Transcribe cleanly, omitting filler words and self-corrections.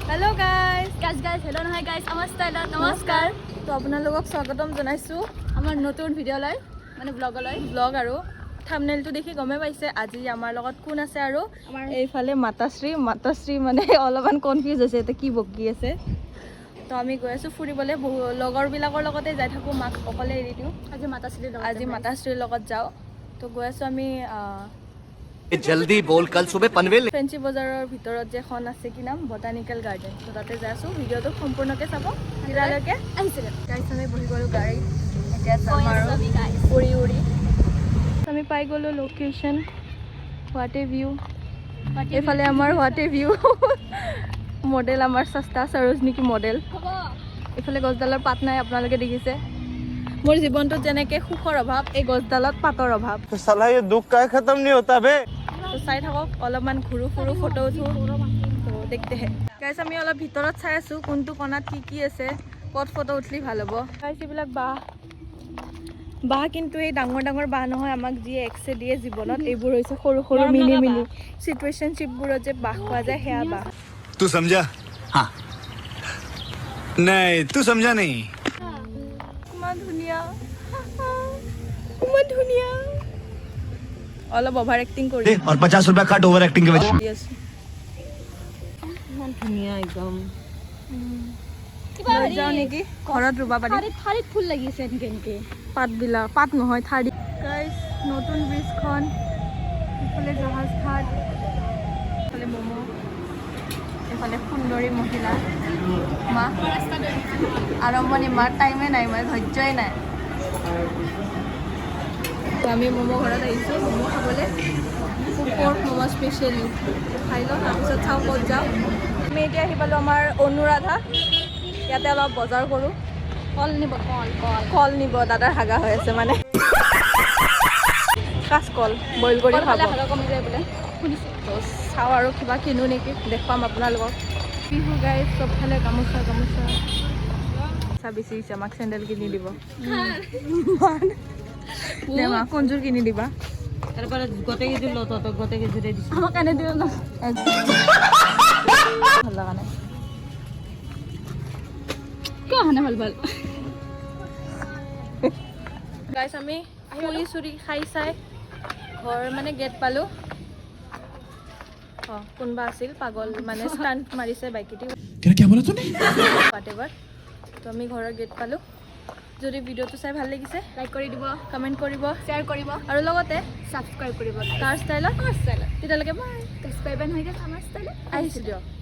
hello guys hello নহয় guys আমাৰ ষ্টাইলত নমস্কাৰ তো আপোনালোকক স্বাগতম জনাইছো আমাৰ নতুন ভিডিঅ'লৈ মানে ব্লগ আৰু থাম্বনেইলটো দেখি গমে পাইছে আজি আমাৰ লগত কোন আছে আৰু এইফালে মাতাশ্ৰী মানে অলপমান কনফিউজ হৈছে এটা কি বকি আছে তো আমি গৈ আছো ফুৰিবলৈ বহু লগৰবিলাকৰ লগতে যাই থাকো মাক অকলে এৰি দিওঁ আজি মাতাশ্ৰীৰ লগত যাওঁ তো গৈ আছো আমি जल्दी बोल कल सुबह पनवेल ফেঞ্চি বজাৰৰ ভিতৰত যে এখন আছে কি নাম বটানিকেল গাৰ্ডেন তো তাতে যাই আছো ভিডিঅ'টো সম্পূৰ্ণকৈ চাব তেতিয়ালৈকে আহিছিলে গাইছ আমি বহি গ'লো গাড়ীত এতিয়া যাম আৰু উৰি আমি পাই গ'লো লোকেশ্যন হোৱাট এ ভিউ এইফালে আমাৰ হোৱাট এ ভিউ মডেল আমাৰ সস্তা সৰোজনীকি মডেল এইফালে গছডালৰ পাত নাই আপোনালোকে দেখিছে মোৰ জীৱনটোত যেনেকৈ সুখৰ অভাৱ এই গছডালত পাতৰ অভাৱ साला ये दुख का खत्म नहीं होता बे তো চাই থাকক অলপমান ঘূৰো ফুৰো ফটো উঠো তো দেখতেহে গাইছ আমি অলপ ভিতৰত চাই আছো কোনটো কণাত কি আছে ক'ত ফটো উঠলি ভাল হ'ব গাইছ এইবিলাক বাঁহ কিন্তু এই ডাঙৰ ডাঙৰ বাঁহ নহয় আমাক যিয়ে এক্সে দিয়ে জীৱনত এইবোৰ হৈছে সৰু সৰু মিনি চিটুৱেশ্যনশ্বিপবোৰত যে বাঁহ খোৱা যায় সেয়া বাঁহ तू समझा हाँ नहीं तू समझा नहीं ইমান ধুনীয়া ইমান ধুনীয়া অলপ অভাৰ এক্টিং কৰি और 50 रुपया काट ओवर एक्टिंग के वजह দি আছো ইমান ধুনীয়া একদম লৈ যাওঁ নেকি ঘৰত ৰুবা পাৰি ঠাৰিত ফুল লাগিছে এনেকে পাতবিলাক পাত নহয় ঠাৰি গাইছ নতুন ব্ৰিজখন এইফালে জাহাজ ঘাট এইফালে ম'ম' এইফালে সুন্দৰী মহিলা মা আৰম্ভণি মাৰ টাইমে নাই মানে ধৈৰ্যই নাই তো আমি ম'ম' ঘৰত আহিছোঁ ম'ম' খাবলৈ পৰ্ক ম'ম' স্পেচিয়েলি খাই লওঁ তাৰপিছত চাওঁ ক'ত যাওঁ আমি এতিয়া আহি পালোঁ আমাৰ অনুৰাধা ইয়াতে অলপ বজাৰ কৰোঁ কল নিব কল কল নিব দাদাৰ হাগা হৈ আছে মানে কাঁচকল বইল কৰি খাব হাগা কমি যায় বোলে শুনিছোঁ তো চাওঁ আৰু কিবা কিনো নেকি দেখুৱাম আপোনালোকক বিহু গাই চবফালে গামোচা বেছি হৈছে আমাক চেণ্ডেল কিনি দিব মা কোনযোৰ কিনি দিবা তারপরে গোটে কেজি লো তো গোটে কেজি রে দিছি আমাক আনে দিও না ভাল লগা নাই কিয় হানে ভাল গাইছ আমি ফুৰি চুৰি খাই চাই ঘৰ মানে গেট পালোঁ অঁ কোনোবা আছিল পাগল মানে ষ্টাণ্ট মাৰিছে বাইকেদি হোৱাটএভাৰ তো আমি ঘৰৰ গেট পালোঁ যদি ভিডিঅ'টো চাই ভাল লাগিছে লাইক কৰি দিব কমেণ্ট কৰিব শ্বেয়াৰ কৰিব আৰু লগতে সাবস্ক্ৰাইব কৰিব কাৰ ষ্টাইলত আমাৰ ষ্টাইলত তেতিয়ালৈকে বাই সাবস্ক্ৰাইব নহয় আমাৰ ষ্টাইলত আহিছোঁ দিয়ক